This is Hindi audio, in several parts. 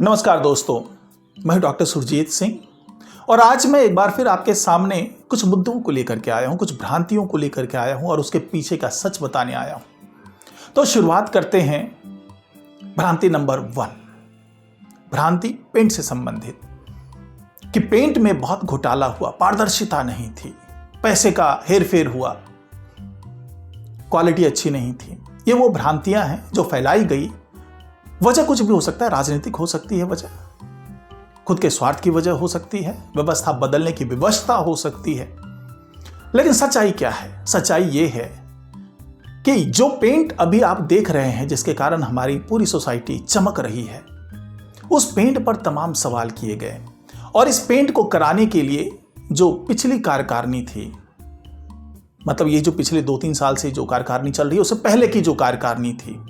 नमस्कार दोस्तों, मैं डॉक्टर सुरजीत सिंह और आज मैं एक बार फिर आपके सामने कुछ मुद्दों को लेकर के आया हूं, कुछ भ्रांतियों को लेकर के आया हूं और उसके पीछे का सच बताने आया हूं। तो शुरुआत करते हैं भ्रांति नंबर 1। भ्रांति पेंट से संबंधित कि पेंट में बहुत घोटाला हुआ, पारदर्शिता नहीं थी, पैसे का हेरफेर हुआ, क्वालिटी अच्छी नहीं थी। ये वो भ्रांतियां हैं जो फैलाई गई। वजह कुछ भी हो सकता है, राजनीतिक हो सकती है वजह, खुद के स्वार्थ की वजह हो सकती है, व्यवस्था बदलने की विवशता हो सकती है। लेकिन सच्चाई क्या है? सच्चाई ये है कि जो पेंट अभी आप देख रहे हैं, जिसके कारण हमारी पूरी सोसाइटी चमक रही है, उस पेंट पर तमाम सवाल किए गए। और इस पेंट को कराने के लिए जो पिछली कार्यकारिणी थी, मतलब ये जो पिछले 2-3 साल से जो कार्यकारिणी चल रही है, उससे पहले की जो कार्यकारिणी थी,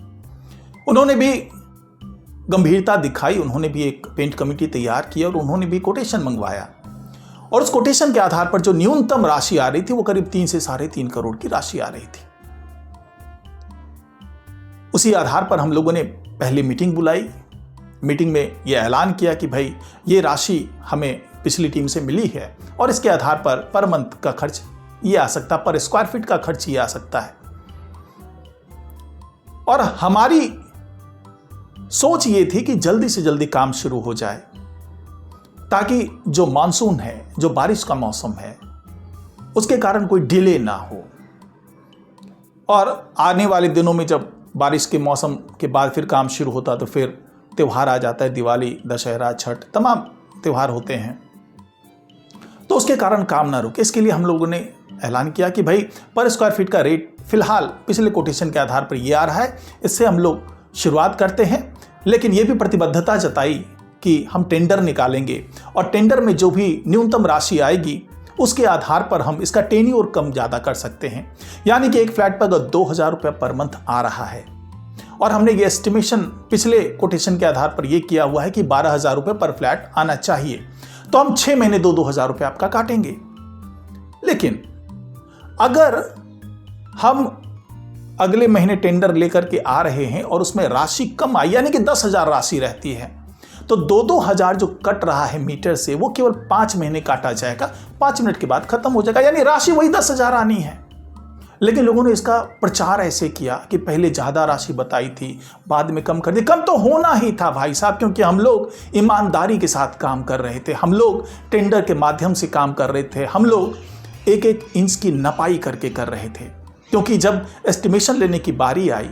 उन्होंने भी गंभीरता दिखाई। उन्होंने भी एक पेंट कमेटी तैयार की और उन्होंने भी कोटेशन मंगवाया। और उस कोटेशन के आधार पर जो न्यूनतम राशि आ रही थी वो करीब 3 से 3.5 करोड़ की राशि आ रही थी। उसी आधार पर हम लोगों ने पहली मीटिंग बुलाई। मीटिंग में यह ऐलान किया कि भाई ये राशि हमें पिछली टीम से मिली है और इसके आधार पर मंथ का खर्च ये आ सकता है, पर स्क्वायर फीट का खर्च ये आ सकता है। और हमारी सोच ये थी कि जल्दी से जल्दी काम शुरू हो जाए, ताकि जो मानसून है, जो बारिश का मौसम है, उसके कारण कोई डिले ना हो। और आने वाले दिनों में जब बारिश के मौसम के बाद फिर काम शुरू होता तो फिर त्यौहार आ जाता है, दिवाली, दशहरा, छठ, तमाम त्यौहार होते हैं, तो उसके कारण काम ना रुके। इसके लिए हम लोगों ने ऐलान किया कि भाई पर स्क्वायर फीट का रेट फिलहाल पिछले कोटेशन के आधार पर ये आ रहा है, इससे हम लोग शुरुआत करते हैं। लेकिन ये भी प्रतिबद्धता जताई कि हम टेंडर निकालेंगे और टेंडर में जो भी न्यूनतम राशि आएगी उसके आधार पर हम इसका टेन्योर कम ज़्यादा कर सकते हैं। यानी कि एक फ्लैट पर अगर 2,000 रुपये पर मंथ आ रहा है और हमने ये एस्टिमेशन पिछले कोटेशन के आधार पर ये किया हुआ है कि 12,000 रुपये पर फ्लैट आना चाहिए, तो हम 6 महीने 2,000 रुपये आपका काटेंगे। लेकिन अगर हम अगले महीने टेंडर लेकर के आ रहे हैं और उसमें राशि कम आई, यानी कि 10,000 राशि रहती है, तो 2,000 जो कट रहा है मीटर से वो केवल 5 महीने काटा जाएगा, 5 मिनट के बाद खत्म हो जाएगा, यानी राशि वही 10,000 आनी है। लेकिन लोगों ने इसका प्रचार ऐसे किया कि पहले ज़्यादा राशि बताई थी, बाद में कम कर दी। कम तो होना ही था भाई साहब, क्योंकि हम लोग ईमानदारी के साथ काम कर रहे थे, हम लोग टेंडर के माध्यम से काम कर रहे थे, हम लोग एक एक इंच की नपाई करके कर रहे थे। क्योंकि जब एस्टिमेशन लेने की बारी आई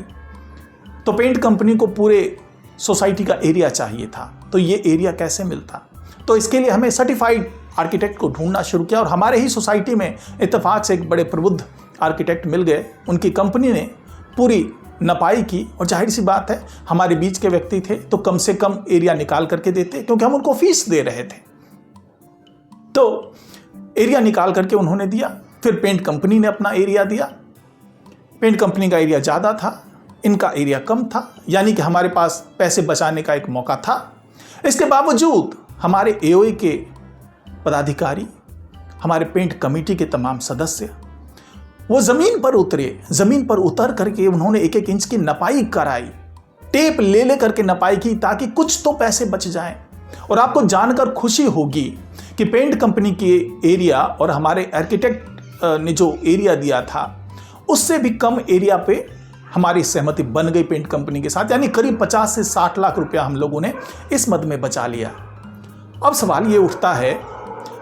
तो पेंट कंपनी को पूरे सोसाइटी का एरिया चाहिए था, तो ये एरिया कैसे मिलता? तो इसके लिए हमें सर्टिफाइड आर्किटेक्ट को ढूंढना शुरू किया और हमारे ही सोसाइटी में इत्तेफाक से एक बड़े प्रबुद्ध आर्किटेक्ट मिल गए। उनकी कंपनी ने पूरी नपाई की और जाहिर सी बात है हमारे बीच के व्यक्ति थे तो कम से कम एरिया निकाल करके देते, क्योंकि हम उनको फीस दे रहे थे। तो एरिया निकाल करके उन्होंने दिया, फिर पेंट कंपनी ने अपना एरिया दिया। पेंट कंपनी का एरिया ज़्यादा था, इनका एरिया कम था, यानी कि हमारे पास पैसे बचाने का एक मौका था। इसके बावजूद हमारे एओए के पदाधिकारी, हमारे पेंट कमेटी के तमाम सदस्य वो ज़मीन पर उतरे। ज़मीन पर उतर करके उन्होंने एक एक इंच की नपाई कराई, टेप ले करके नपाई की, ताकि कुछ तो पैसे बच जाएं। और आपको जानकर खुशी होगी कि पेंट कंपनी के एरिया और हमारे आर्किटेक्ट ने जो एरिया दिया था उससे भी कम एरिया पे हमारी सहमति बन गई पेंट कंपनी के साथ, यानी करीब 50 से 60 लाख रुपया हम लोगों ने इस मद में बचा लिया। अब सवाल ये उठता है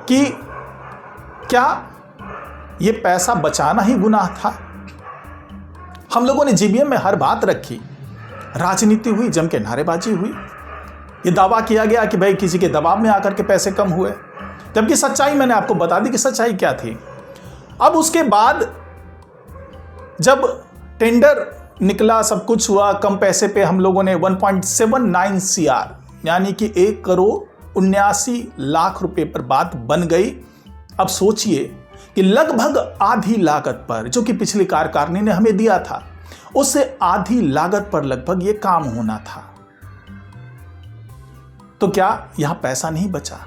कि क्या ये पैसा बचाना ही गुनाह था? हम लोगों ने जीबीएम में हर बात रखी, राजनीति हुई, जम के नारेबाजी हुई, ये दावा किया गया कि भाई किसी के दबाव में आकर के पैसे कम हुए, जबकि सच्चाई मैंने आपको बता दी कि सच्चाई क्या थी। अब उसके बाद जब टेंडर निकला, सब कुछ हुआ, कम पैसे पे हम लोगों ने 1.79 CR यानी कि 1,79,00,000 रुपए पर बात बन गई। अब सोचिए कि लगभग आधी लागत पर, जो कि पिछली कार्यकारिणी ने हमें दिया था, उससे आधी लागत पर लगभग ये काम होना था। तो क्या यहां पैसा नहीं बचा?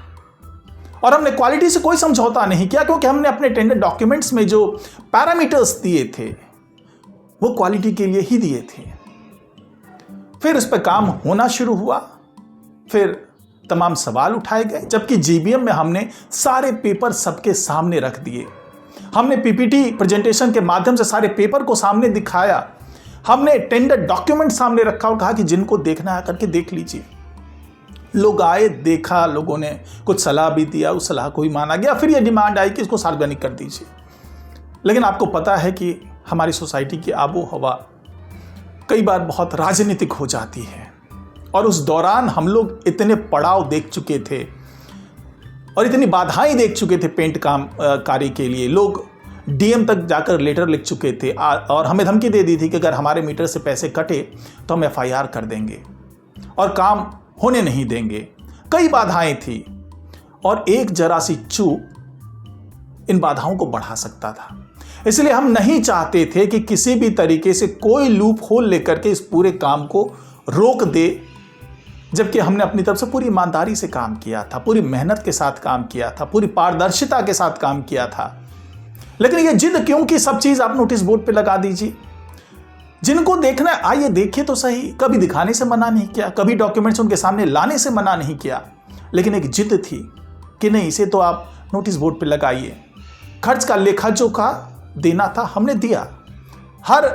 और हमने क्वालिटी से कोई समझौता नहीं किया, क्योंकि हमने अपने टेंडर डॉक्यूमेंट्स में जो पैरामीटर्स दिए थे वो क्वालिटी के लिए ही दिए थे। फिर उस पर काम होना शुरू हुआ फिर तमाम सवाल उठाए गए, जबकि जीबीएम में हमने सारे पेपर सबके सामने रख दिए। हमने पीपीटी प्रेजेंटेशन के माध्यम से सारे पेपर को सामने दिखाया। हमने टेंडर डॉक्यूमेंट सामने रखा और कहा कि जिनको देखना है करके देख लीजिए। लोग आए, देखा, लोगों ने कुछ सलाह भी दिया, उस सलाह को ही माना गया। फिर यह डिमांड आई कि इसको सार्वजनिक कर दीजिए। लेकिन आपको पता है कि हमारी सोसाइटी की आबो हवा कई बार बहुत राजनीतिक हो जाती है, और उस दौरान हम लोग इतने पड़ाव देख चुके थे और इतनी बाधाएं देख चुके थे पेंट काम कार्य के लिए। लोग डीएम तक जाकर लेटर लिख चुके थे और हमें धमकी दे दी थी कि अगर हमारे मीटर से पैसे कटे तो हम एफआईआर कर देंगे और काम होने नहीं देंगे। कई बाधाएं थी और एक जरा सी चूक इन बाधाओं को बढ़ा सकता था। इसलिए हम नहीं चाहते थे कि किसी भी तरीके से कोई लूप होल लेकर के इस पूरे काम को रोक दे, जबकि हमने अपनी तरफ से पूरी ईमानदारी से काम किया था, पूरी मेहनत के साथ काम किया था, पूरी पारदर्शिता के साथ काम किया था। लेकिन ये जिद क्यों कि सब चीज आप नोटिस बोर्ड पे लगा दीजिए, जिनको देखना है आइए देखिए तो सही। कभी दिखाने से मना नहीं किया, कभी डॉक्यूमेंट्स उनके सामने लाने से मना नहीं किया, लेकिन एक जिद थी कि नहीं, इसे तो आप नोटिस बोर्ड पे लगाइए। खर्च का लेखा जोखा देना था, हमने दिया। हर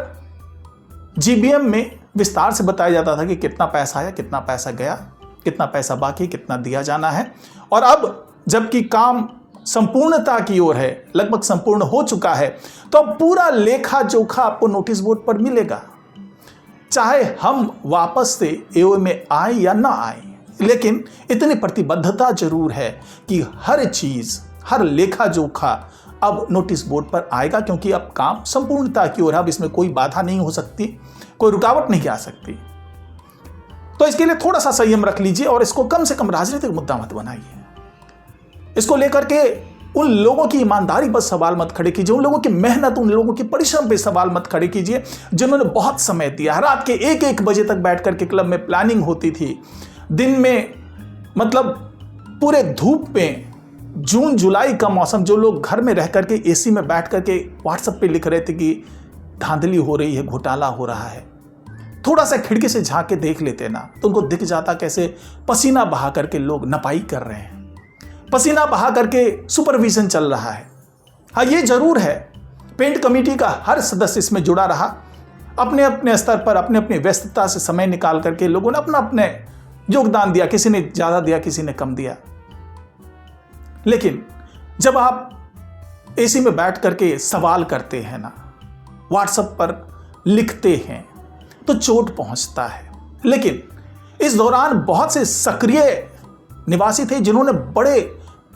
जीबीएम में विस्तार से बताया जाता था कि कितना पैसा आया, कितना पैसा गया, कितना पैसा बाकी, कितना दिया जाना है। और अब जबकि काम संपूर्णता की ओर है, लगभग संपूर्ण हो चुका है, तो अब पूरा लेखा जोखा आपको नोटिस बोर्ड पर मिलेगा, चाहे हम वापस से एओए में आए या ना आए। लेकिन इतनी प्रतिबद्धता जरूर है कि हर चीज, हर लेखा जोखा अब नोटिस बोर्ड पर आएगा, क्योंकि अब काम संपूर्णता की ओर है। अब इसमें कोई बाधा नहीं हो सकती, कोई रुकावट नहीं आ सकती। तो इसके लिए थोड़ा सा संयम रख लीजिए और इसको कम से कम राजनीतिक मुद्दा मत बनाइए। इसको लेकर के उन लोगों की ईमानदारी पर सवाल मत खड़े कीजिए, उन लोगों की मेहनत, उन लोगों की परिश्रम पे सवाल मत खड़े कीजिए, जिन्होंने बहुत समय दिया। रात के 1-1 बजे तक बैठ करके क्लब में प्लानिंग होती थी, दिन में मतलब पूरे धूप में, जून जुलाई का मौसम, जो लोग घर में रह करके एसी में बैठ करके व्हाट्सएप पे लिख रहे थे कि धांधली हो रही है, घोटाला हो रहा है, थोड़ा सा खिड़की से झांक के देख लेते ना तो उनको दिख जाता कैसे पसीना बहा करके लोग नपाई कर रहे हैं, पसीना बहा करके सुपरविजन चल रहा है। हाँ, ये जरूर है, पेंट कमेटी का हर सदस्य इसमें जुड़ा रहा, अपने अपने स्तर पर अपने अपनी व्यस्तता से समय निकाल करके लोगों ने अपना अपने योगदान दिया, किसी ने ज्यादा दिया, किसी ने कम दिया। लेकिन जब आप एसी में बैठ करके सवाल करते हैं ना, व्हाट्सएप पर लिखते हैं, तो चोट पहुंचता है। लेकिन इस दौरान बहुत से सक्रिय निवासी थे जिन्होंने बड़े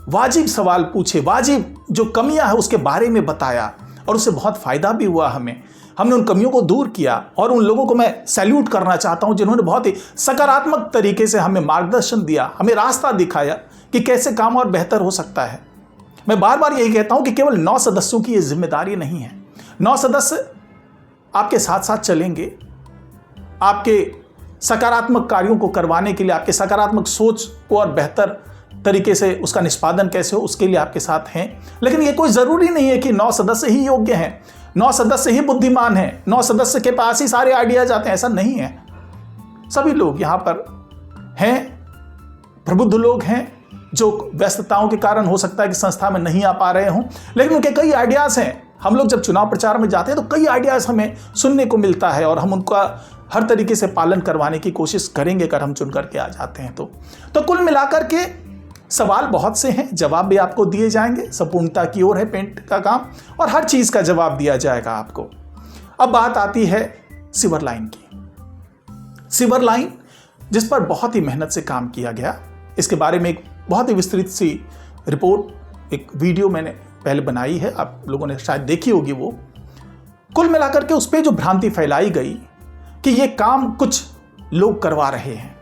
वाजिब सवाल पूछे, वाजिब जो कमियां हैं उसके बारे में बताया, और उससे बहुत फायदा भी हुआ हमें। हमने उन कमियों को दूर किया, और उन लोगों को मैं सैल्यूट करना चाहता हूं जिन्होंने बहुत ही सकारात्मक तरीके से हमें मार्गदर्शन दिया, हमें रास्ता दिखाया कि कैसे काम और बेहतर हो सकता है। मैं बार बार यही कहता हूं कि केवल 9 सदस्यों की यह जिम्मेदारी नहीं है। 9 सदस्य आपके साथ साथ चलेंगे, आपके सकारात्मक कार्यों को करवाने के लिए, आपके सकारात्मक सोच को और बेहतर तरीके से उसका निष्पादन कैसे हो उसके लिए आपके साथ हैं। लेकिन ये कोई ज़रूरी नहीं है कि 9 सदस्य ही योग्य हैं, 9 सदस्य ही बुद्धिमान हैं, 9 सदस्य के पास ही सारे आइडियाज आते हैं, ऐसा नहीं है। सभी लोग यहाँ पर हैं, प्रबुद्ध लोग हैं, जो व्यस्तताओं के कारण हो सकता है कि संस्था में नहीं आ पा रहे हों, लेकिन उनके कई आइडियाज़ हैं। हम लोग जब चुनाव प्रचार में जाते हैं तो कई आइडियाज़ हमें सुनने को मिलता है, और हम उनका हर तरीके से पालन करवाने की कोशिश करेंगे अगर हम चुन करके आ जाते हैं तो कुल मिलाकर के सवाल बहुत से हैं, जवाब भी आपको दिए जाएंगे। संपूर्णता की ओर है पेंट का काम, और हर चीज़ का जवाब दिया जाएगा आपको। अब बात आती है सीवर लाइन की। सीवर लाइन जिस पर बहुत ही मेहनत से काम किया गया, इसके बारे में एक बहुत ही विस्तृत सी रिपोर्ट, एक वीडियो मैंने पहले बनाई है, आप लोगों ने शायद देखी होगी वो। कुल मिलाकर के उस पर जो भ्रांति फैलाई गई कि ये काम कुछ लोग करवा रहे हैं,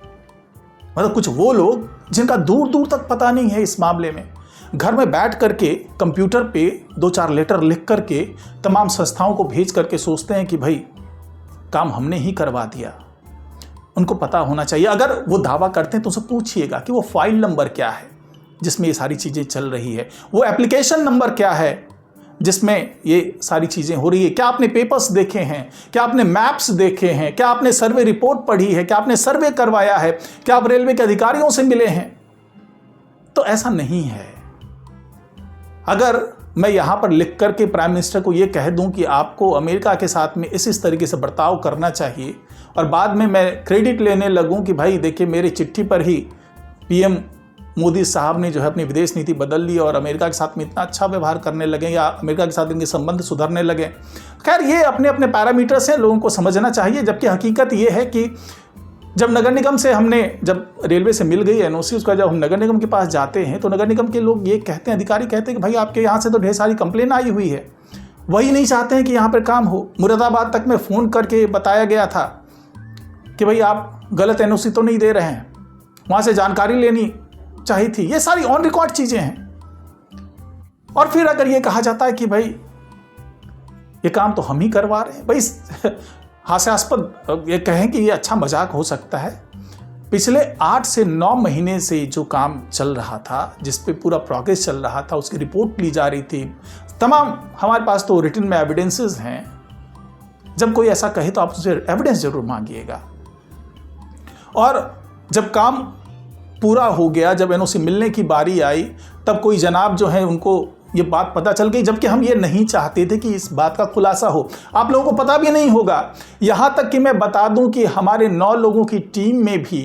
मतलब कुछ वो लोग जिनका दूर दूर तक पता नहीं है इस मामले में, घर में बैठ करके कंप्यूटर पे 2-4 लेटर लिख करके तमाम संस्थाओं को भेज करके सोचते हैं कि भाई काम हमने ही करवा दिया। उनको पता होना चाहिए, अगर वो दावा करते हैं तो उनसे पूछिएगा कि वो फाइल नंबर क्या है जिसमें ये सारी चीज़ें चल रही है, वो एप्लीकेशन नंबर क्या है जिसमें ये सारी चीज़ें हो रही है? क्या आपने पेपर्स देखे हैं? क्या आपने मैप्स देखे हैं? क्या आपने सर्वे रिपोर्ट पढ़ी है? क्या आपने सर्वे करवाया है? क्या आप रेलवे के अधिकारियों से मिले हैं? तो ऐसा नहीं है। अगर मैं यहां पर लिख करके प्राइम मिनिस्टर को यह कह दूं कि आपको अमेरिका के साथ में इस तरीके से बर्ताव करना चाहिए, और बाद में मैं क्रेडिट लेने लगूं कि भाई देखिए मेरी चिट्ठी पर ही पीएम मोदी साहब ने जो है अपनी विदेश नीति बदल ली और अमेरिका के साथ में इतना अच्छा व्यवहार करने लगे या अमेरिका के साथ इनके संबंध सुधरने लगे। खैर ये अपने अपने पैरामीटर्स हैं, लोगों को समझना चाहिए। जबकि हकीकत ये है कि जब नगर निगम से जब रेलवे से मिल गई एनओसी, उसका जब हम नगर निगम के पास जाते हैं तो नगर निगम के लोग ये कहते हैं, अधिकारी कहते हैं कि भाई आपके यहाँ से तो ढेर सारी कंप्लेन आई हुई है, वही नहीं चाहते हैं कि यहाँ पर काम हो। मुरादाबाद तक में फ़ोन करके बताया गया था कि भाई आप गलत एनओसी तो नहीं दे रहे हैं, वहाँ से जानकारी लेनी चाहिए थी। ये सारी ऑन रिकॉर्ड चीज़ें हैं। और फिर अगर ये कहा जाता है कि भाई ये काम तो हम ही करवा रहे हैं, भाई हास्यास्पद ये कहें कि ये अच्छा मजाक हो सकता है। पिछले 8 से 9 महीने से जो काम चल रहा था, जिस पे पूरा प्रोग्रेस चल रहा था, उसकी रिपोर्ट ली जा रही थी, तमाम हमारे पास तो रिटन में एविडेंसेस हैं। जब कोई ऐसा कहे तो आप उससे एविडेंस जरूर मांगिएगा। और जब काम पूरा हो गया, जब एनओसी मिलने की बारी आई, तब कोई जनाब जो है उनको ये बात पता चल गई, जबकि हम ये नहीं चाहते थे कि इस बात का खुलासा हो। आप लोगों को पता भी नहीं होगा। यहां तक कि मैं बता दूं कि हमारे 9 लोगों की टीम में भी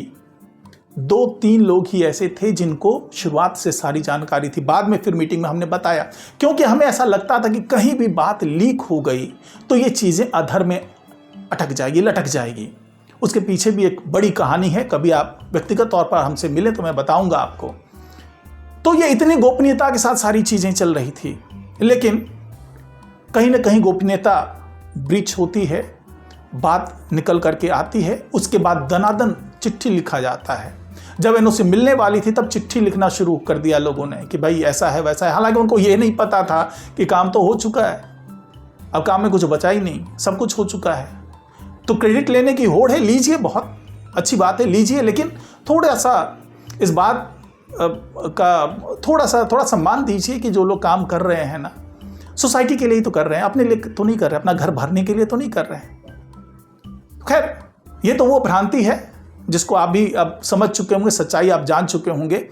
2-3 लोग ही ऐसे थे जिनको शुरुआत से सारी जानकारी थी। बाद में फिर मीटिंग में हमने बताया, क्योंकि हमें ऐसा लगता था कि कहीं भी बात लीक हो गई तो ये चीज़ें अधर में अटक जाएगी, लटक जाएगी। उसके पीछे भी एक बड़ी कहानी है। कभी आप व्यक्तिगत तौर पर हमसे मिले तो मैं बताऊंगा आपको। तो ये इतनी गोपनीयता के साथ सारी चीज़ें चल रही थी, लेकिन कहीं ना कहीं गोपनीयता ब्रीच होती है, बात निकल करके आती है। उसके बाद दनादन चिट्ठी लिखा जाता है। जब एनओसी मिलने वाली थी तब चिट्ठी लिखना शुरू कर दिया लोगों ने कि भाई ऐसा है वैसा है। हालांकि उनको ये नहीं पता था कि काम तो हो चुका है, अब काम में कुछ बचा ही नहीं, सब कुछ हो चुका है। तो क्रेडिट लेने की होड़ है, लीजिए, बहुत अच्छी बात है, लीजिए, लेकिन थोड़ा सा इस बात का थोड़ा सा सम्मान दीजिए कि जो लोग काम कर रहे हैं ना, सोसाइटी के लिए ही तो कर रहे हैं, अपने लिए तो नहीं कर रहे, अपना घर भरने के लिए तो नहीं कर रहे हैं। खैर ये तो वो भ्रांति है जिसको आप भी अब समझ चुके होंगे, सच्चाई आप जान चुके होंगे।